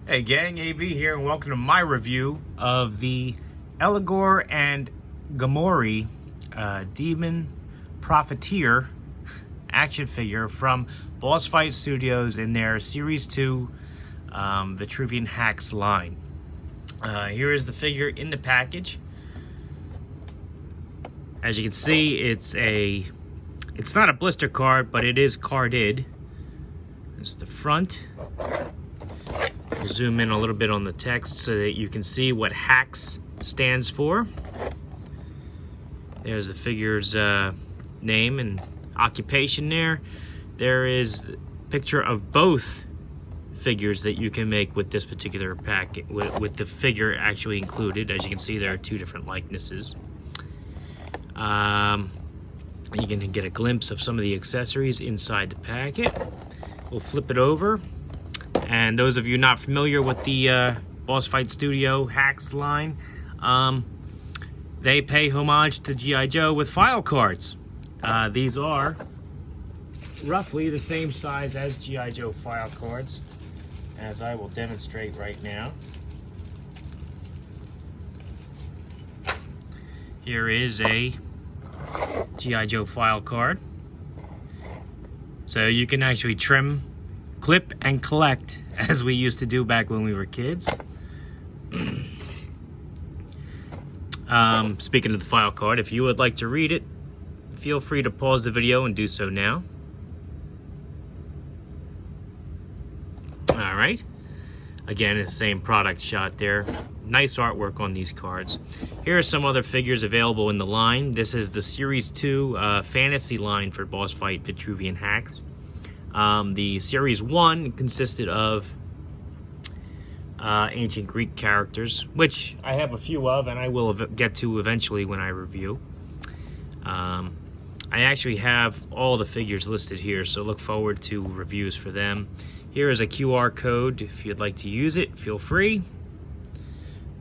Hey gang, AV here, and welcome to my review of the Eligor and Gomory Demon Profiteer action figure from Boss Fight Studios in their Series 2 Vitruvian H.A.C.K.S line. Here is the figure in the package. As you can see, it's not a blister card, but it is carded. It's the front. We'll zoom in a little bit on the text so that you can see what H.A.C.S stands for. There's the figure's name and occupation there. There is a picture of both figures that you can make with this particular packet, with the figure actually included. As you can see, there are two different likenesses. You can get a glimpse of some of the accessories inside the packet. We'll flip it over. And those of you not familiar with the Boss Fight Studio H.A.C.S line, they pay homage to G.I. Joe with file cards. These are roughly the same size as G.I. Joe file cards, as I will demonstrate right now. Here is a G.I. Joe file card. So you can actually trim, clip, and collect, as we used to do back when we were kids. Speaking of the file card, if you would like to read it, feel free to pause the video and do so now. Alright. Again, the same product shot there. Nice artwork on these cards. Here are some other figures available in the line. This is the Series 2 Fantasy line for Boss Fight Vitruvian H.A.C.S. The Series 1 consisted of ancient Greek characters, which I have a few of and I will get to eventually when I review. I actually have all the figures listed here, so look forward to reviews for them. Here is a QR code. If you'd like to use it, feel free.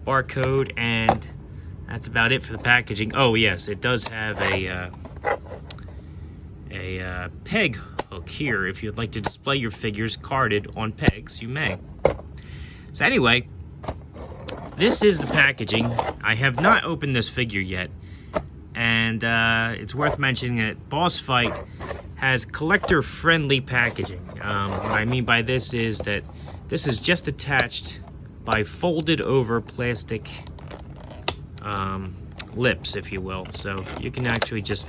Barcode, and that's about it for the packaging. Oh yes, it does have a peg hook here. If you'd like to display your figures carded on pegs, you may. So anyway, this is the packaging. I have not opened this figure yet, and it's worth mentioning that Boss Fight has collector-friendly packaging. What I mean by this is that this is just attached by folded over plastic lips, if you will. So you can actually just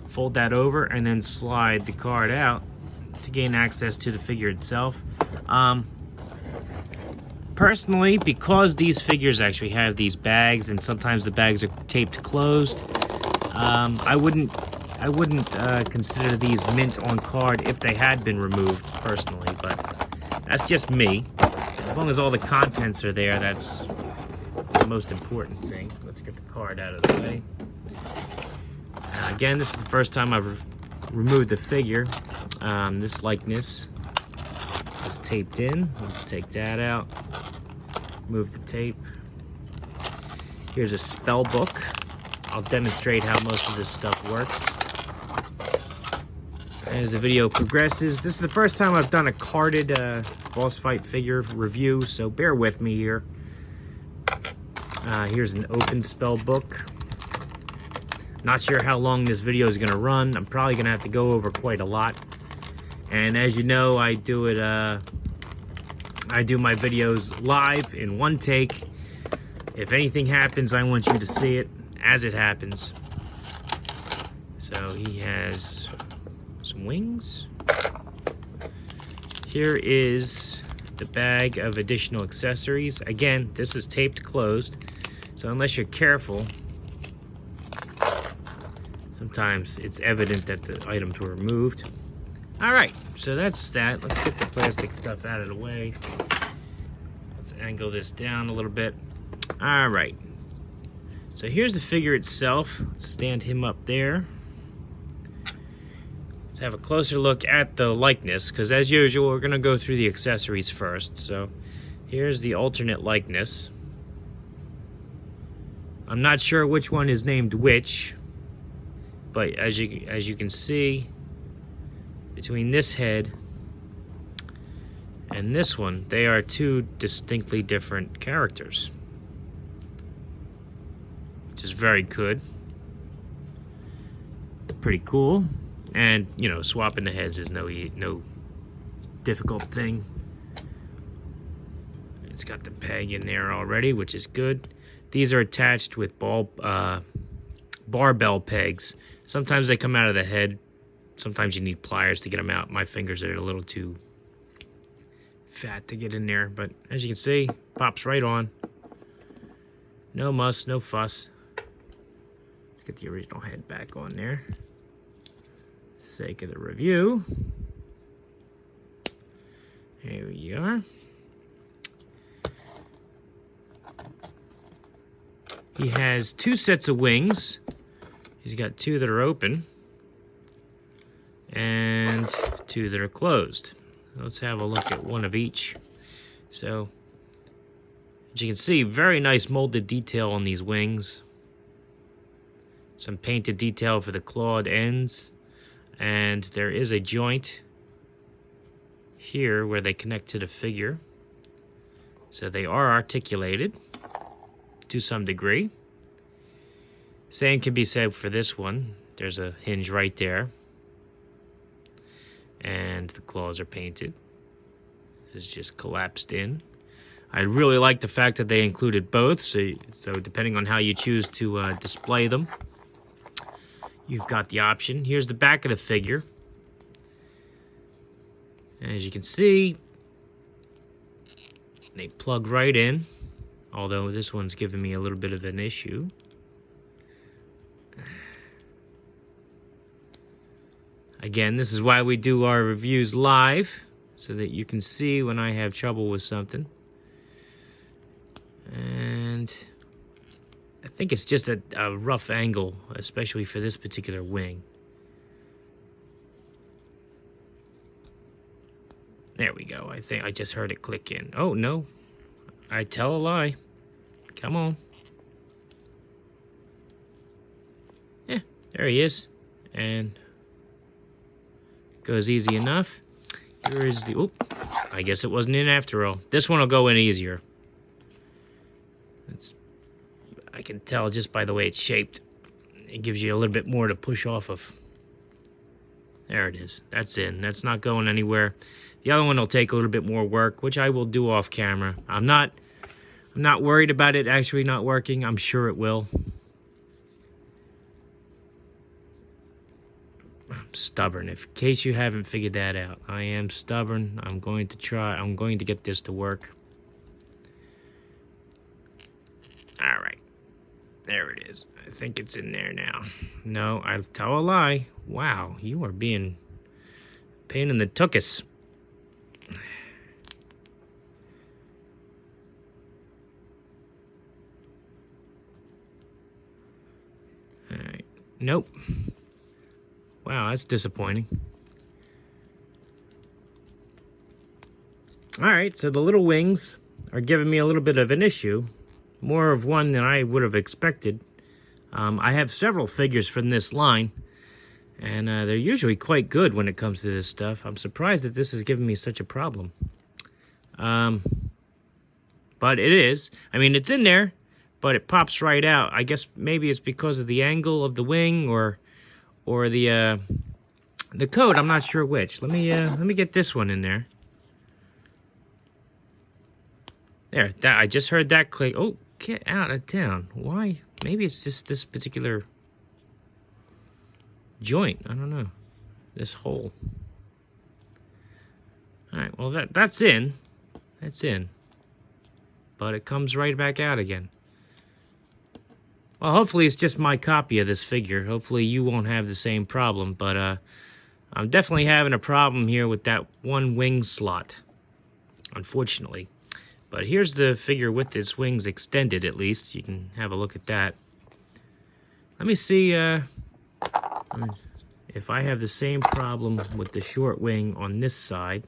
fold that over and then slide the card out to gain access to the figure itself. Personally, because these figures actually have these bags and sometimes the bags are taped closed, I wouldn't consider these mint on card if they had been removed personally, but that's just me. As long as all the contents are there, that's the most important thing. Let's get the card out of the way. Again, this is the first time I've removed the figure. This likeness is taped in. Let's take that out. Move the tape. Here's a spell book. I'll demonstrate how most of this stuff works as the video progresses. This is the first time I've done a carded Boss Fight figure review, so bear with me here. Here's an open spell book. Not sure how long this video is going to run. I'm probably going to have to go over quite a lot. And as you know, I do my videos live in one take. If anything happens, I want you to see it as it happens. So he has some wings. Here is the bag of additional accessories. Again, this is taped closed, so unless you're careful, sometimes it's evident that the items were removed. Alright, so that's that. Let's get the plastic stuff out of the way. Let's angle this down a little bit. Alright, so here's the figure itself. Let's stand him up there. Let's have a closer look at the likeness, because as usual, we're going to go through the accessories first. So here's the alternate likeness. I'm not sure which one is named which, but as you can see, between this head and this one, they are two distinctly different characters, which is very good. Pretty cool. And, you know, swapping the heads is no difficult thing. It's got the peg in there already, which is good. These are attached with barbell pegs. Sometimes they come out of the head. Sometimes you need pliers to get them out. My fingers are a little too fat to get in there, but as you can see, pops right on. No muss, no fuss. Let's get the original head back on there. For the sake of the review. Here we are. He has two sets of wings. He's got two that are open and two that are closed. Let's have a look at one of each. So, as you can see, very nice molded detail on these wings. Some painted detail for the clawed ends. And there is a joint here where they connect to the figure. So they are articulated to some degree. Same can be said for this one. There's a hinge right there. And the claws are painted. This is just collapsed in. I really like the fact that they included both, so depending on how you choose to display them, you've got the option. Here's the back of the figure. As you can see, they plug right in, although this one's giving me a little bit of an issue. Again, this is why we do our reviews live, so that you can see when I have trouble with something. And I think it's just a rough angle, especially for this particular wing. There we go. I think I just heard it click in. Oh, no. I tell a lie. Come on. Yeah, there he is. And goes easy enough. Here is the... Oop. I guess it wasn't in after all. This one will go in easier. I can tell just by the way it's shaped. It gives you a little bit more to push off of. There it is. That's in. That's not going anywhere. The other one will take a little bit more work, which I will do off camera. I'm not worried about it actually not working. I'm sure it will. I'm stubborn. In case you haven't figured that out, I am stubborn. I'm going to try. I'm going to get this to work. All right. There it is. I think it's in there now. No, I tell a lie. Wow, you are being a pain in the tuchus. All right. Nope. Wow, that's disappointing. All right, so the little wings are giving me a little bit of an issue. More of one than I would have expected. I have several figures from this line, and they're usually quite good when it comes to this stuff. I'm surprised that this is giving me such a problem. But it is. I mean, it's in there, but it pops right out. I guess maybe it's because of the angle of the wing or the coat. I'm not sure which. Let me get this one in there. There, that I just heard that click. Oh, get out of town. Why? Maybe it's just this particular joint. I don't know. This hole. All right, well, that's in. That's in. But it comes right back out again. Well, hopefully it's just my copy of this figure. Hopefully you won't have the same problem. But I'm definitely having a problem here with that one wing slot, unfortunately. But here's the figure with its wings extended, at least. You can have a look at that. Let me see if I have the same problem with the short wing on this side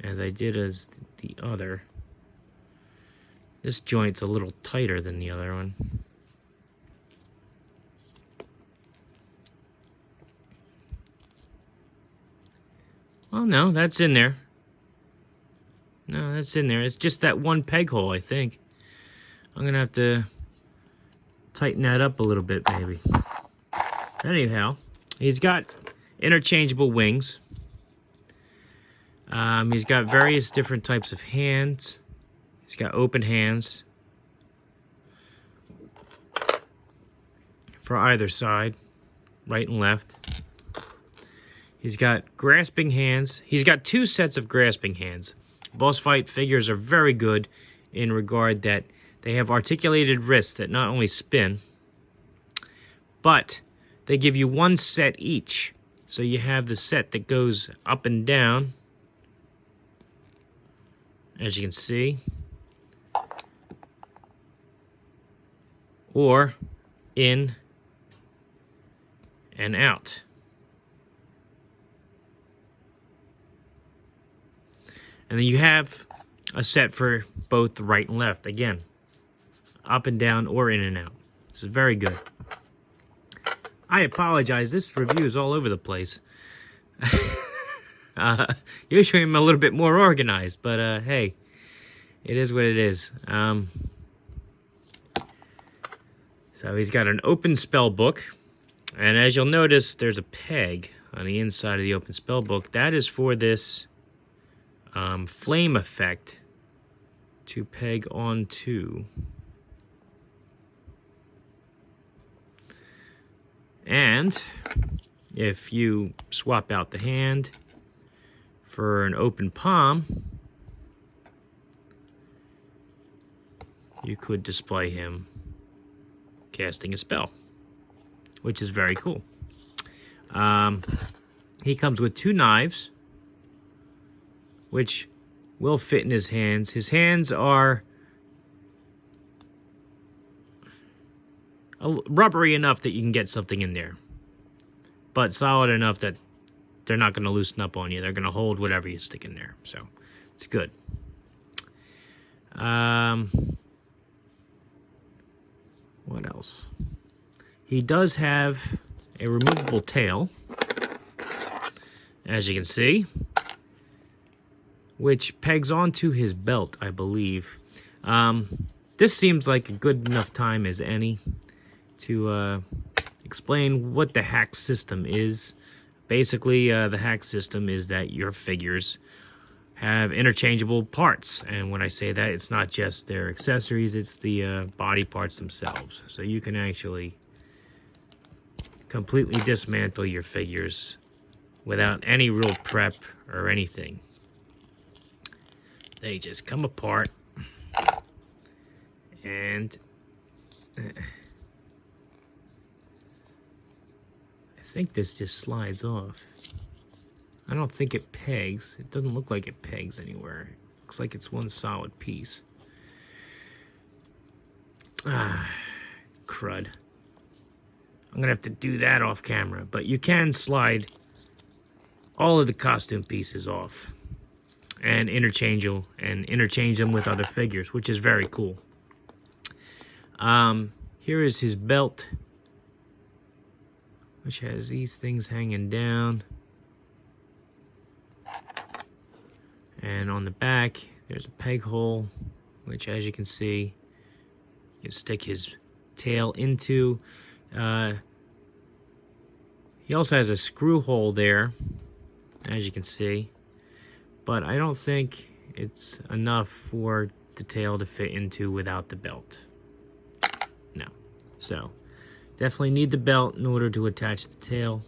as I did as the other. This joint's a little tighter than the other one. Oh no, that's in there. No, that's in there. It's just that one peg hole, I think. I'm going to have to tighten that up a little bit, maybe. Anyhow, he's got interchangeable wings. He's got various different types of hands. He's got open hands for either side, right and left. He's got grasping hands. He's got 2 sets of grasping hands. Boss fight figures are very good in regard that they have articulated wrists that not only spin, but they give you 1 set each. So you have the set that goes up and down, as you can see, or in and out. And then you have a set for both the right and left. Again, up and down or in and out. This is very good. I apologize. This review is all over the place. Usually I'm a little bit more organized, but hey, it is what it is. So he's got an open spell book. And as you'll notice, there's a peg on the inside of the open spell book. That is for this flame effect to peg onto. And if you swap out the hand for an open palm, you could display him casting a spell, which is very cool. He comes with 2 knives, which will fit in his hands. His hands are rubbery enough that you can get something in there, but solid enough that they're not going to loosen up on you. They're going to hold whatever you stick in there, so it's good. What else? He does have a removable tail, as you can see, which pegs onto his belt, I believe. This seems like a good enough time as any to explain what the H.A.C.K.S system is. Basically, the H.A.C.K.S system is that your figures have interchangeable parts. And when I say that, it's not just their accessories, it's the body parts themselves. So you can actually completely dismantle your figures without any real prep or anything. They just come apart, and I think this just slides off. I don't think it pegs. It doesn't look like it pegs anywhere. It looks like it's one solid piece. Ah, crud. I'm gonna have to do that off camera, but you can slide all of the costume pieces off and interchange them with other figures, which is very cool. Here is his belt, which has these things hanging down. And on the back, there's a peg hole, which, as you can see, you can stick his tail into. He also has a screw hole there, as you can see. But I don't think it's enough for the tail to fit into without the belt. No. So, definitely need the belt in order to attach the tail.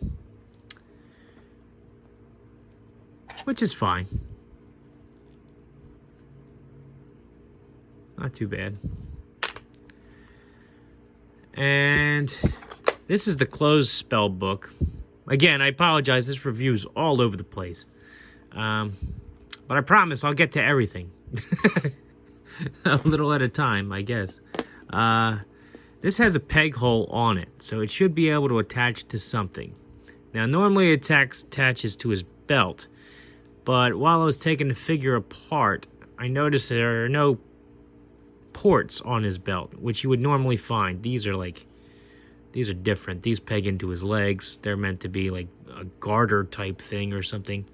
Which is fine. Not too bad. And this is the closed spell book. Again, I apologize. This review's all over the place. But I promise I'll get to everything. A little at a time, I guess. This has a peg hole on it, so it should be able to attach to something. Now, normally it attaches to his belt, but while I was taking the figure apart, I noticed there are no ports on his belt, which you would normally find. These are different. These peg into his legs. They're meant to be like a garter type thing or something.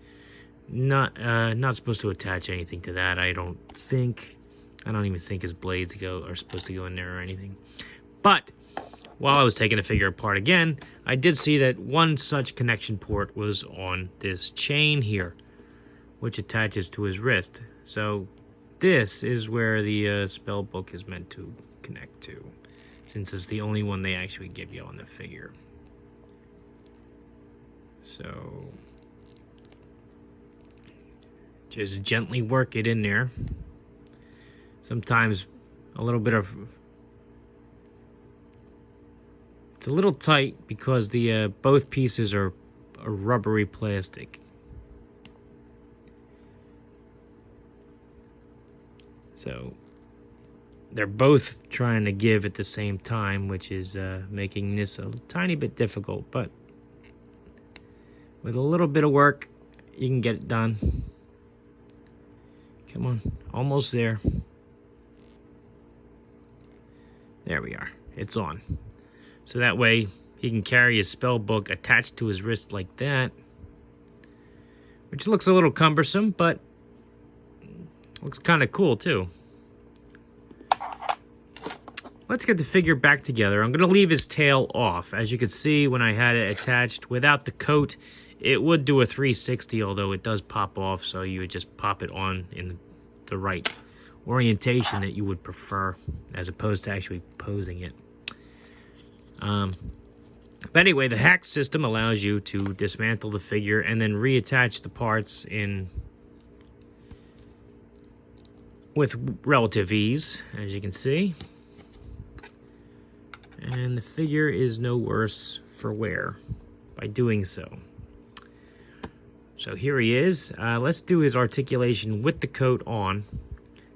Not supposed to attach anything to that, I don't think. I don't even think his blades are supposed to go in there or anything. But while I was taking the figure apart again, I did see that one such connection port was on this chain here, which attaches to his wrist. So this is where the spell book is meant to connect to, since it's the only one they actually give you on the figure. So just gently work it in there. Sometimes a little bit of... It's a little tight because the both pieces are rubbery plastic. So they're both trying to give at the same time, which is making this a tiny bit difficult, but with a little bit of work, you can get it done. Come on, almost there. There we are, it's on. So that way, he can carry his spell book attached to his wrist like that, which looks a little cumbersome, but looks kind of cool too. Let's get the figure back together. I'm going to leave his tail off. As you can see, when I had it attached without the coat, it would do a 360, although it does pop off, so you would just pop it on in the right orientation that you would prefer, as opposed to actually posing it. But anyway, the H.A.C.K.S system allows you to dismantle the figure and then reattach the parts with relative ease, as you can see. And the figure is no worse for wear by doing so. So here he is. Let's do his articulation with the coat on.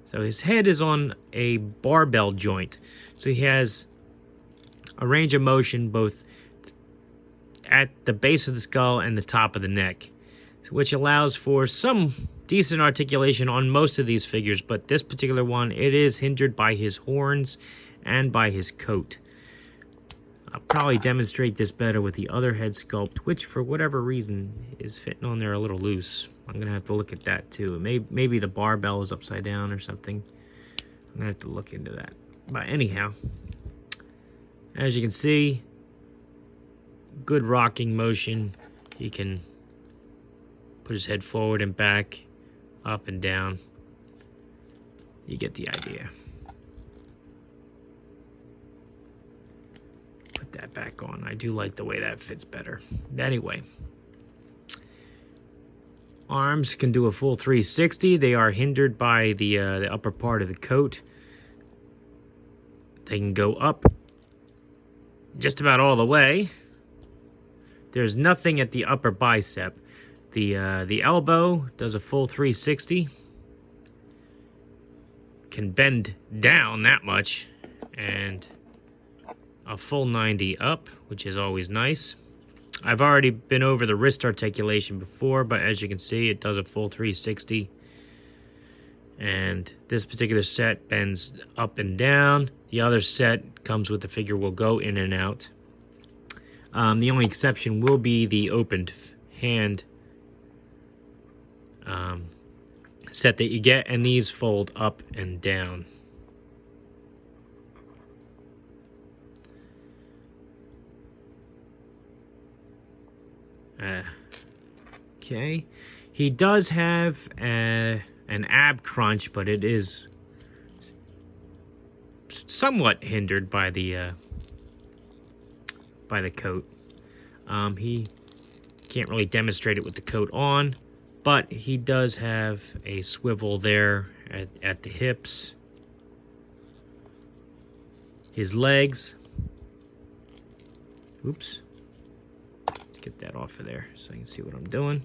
So his head is on a barbell joint. So he has a range of motion both at the base of the skull and the top of the neck, which allows for some decent articulation on most of these figures, but this particular one, it is hindered by his horns and by his coat. I'll probably demonstrate this better with the other head sculpt, which for whatever reason is fitting on there a little loose. I'm going to have to look at that too. Maybe the barbell is upside down or something. I'm going to have to look into that. But anyhow, as you can see, good rocking motion. He can put his head forward and back, up and down. You get the idea. Put that back on. I do like the way that fits better. Anyway, arms can do a full 360. They are hindered by the upper part of the coat. They can go up just about all the way. There's nothing at the upper bicep. The elbow does a full 360. Can bend down that much, and a full 90 up, which is always nice. I've already been over the wrist articulation before, but as you can see, it does a full 360. And this particular set bends up and down. The other set comes with the figure will go in and out. The only exception will be the opened hand set that you get, and these fold up and down. Okay, he does have an ab crunch, but it is somewhat hindered by the coat. He can't really demonstrate it with the coat on, but he does have a swivel there at the hips. His legs. Oops. Let's get that off of there so I can see what I'm doing.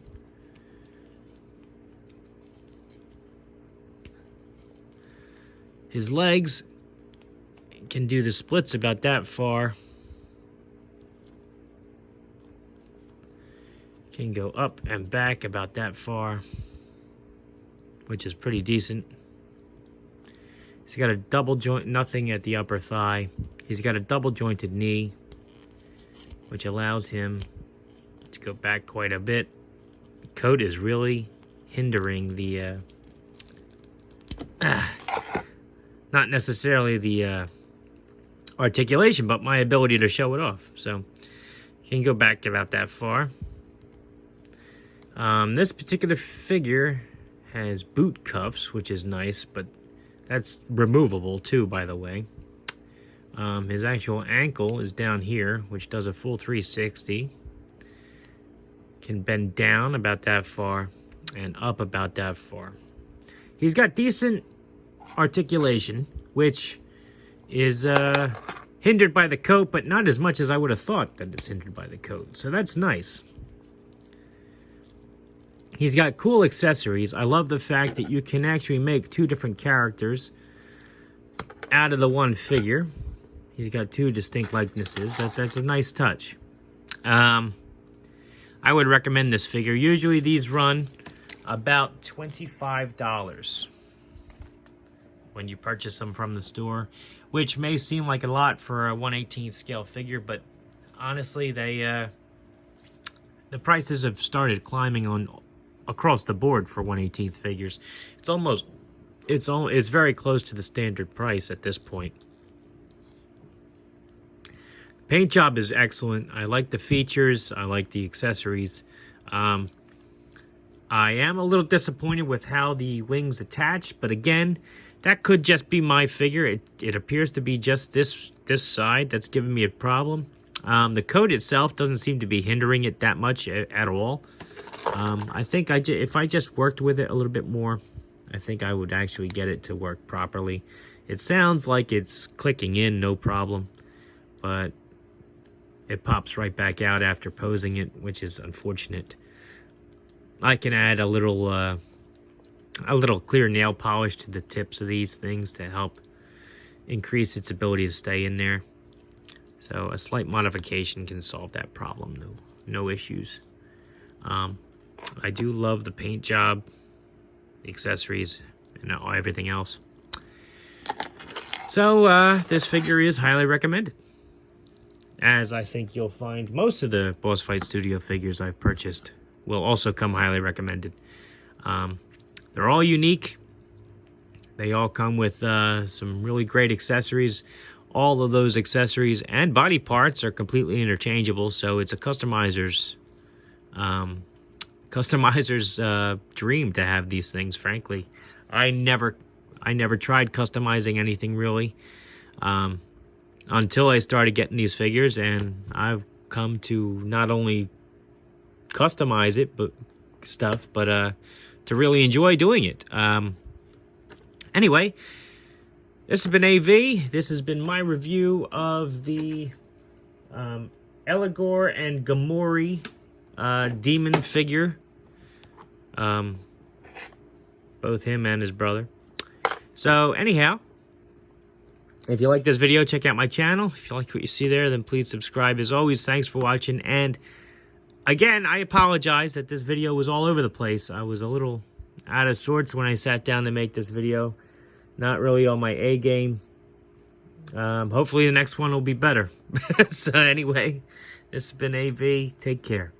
His legs can do the splits about that far. Can go up and back about that far, which is pretty decent. He's got a double joint, nothing at the upper thigh. He's got a double jointed knee, which allows him to go back quite a bit. The coat is really hindering the not necessarily the articulation, but my ability to show it off. So you can go back about that far. This particular figure has boot cuffs, which is nice, but that's removable too, by the way. His actual ankle is down here, which does a full 360. Can bend down about that far and up about that far. He's got decent articulation, which is hindered by the coat, but not as much as I would have thought that it's hindered by the coat. So that's nice. He's got cool accessories. I love the fact that you can actually make two different characters out of the one figure. He's got two distinct likenesses. That's a nice touch. I would recommend this figure. Usually these run about $25 when you purchase them from the store, which may seem like a lot for a 1/18 scale figure, but honestly, the prices have started climbing on across the board for 1/18 figures. It's very close to the standard price at this point. Paint job is excellent. I like the features. I like the accessories. I am a little disappointed with how the wings attach, but again, that could just be my figure. It appears to be just this side that's giving me a problem. The coat itself doesn't seem to be hindering it that much at all. I think if I just worked with it a little bit more, I think I would actually get it to work properly. It sounds like it's clicking in, no problem, but it pops right back out after posing it, which is unfortunate. I can add a little clear nail polish to the tips of these things to help increase its ability to stay in there. So a slight modification can solve that problem. No issues. I do love the paint job, the accessories, and everything else. So this figure is highly recommended, as I think you'll find most of the Boss Fight Studio figures I've purchased will also come highly recommended. They're all unique. They all come with some really great accessories. All of those accessories and body parts are completely interchangeable, so it's a customizer's dream to have these things, frankly. I never tried customizing anything really until I started getting these figures, and I've come to not only customize it but to really enjoy doing it. Anyway, this has been AV. This has been my review of the Eligor and Gomory demon figure. Both him and his brother. So anyhow, if you like this video, check out my channel. If you like what you see there, then please subscribe. As always, thanks for watching. And again, I apologize that this video was all over the place. I was a little out of sorts when I sat down to make this video. Not really on my A game. Hopefully the next one will be better. So anyway, this has been AV. Take care.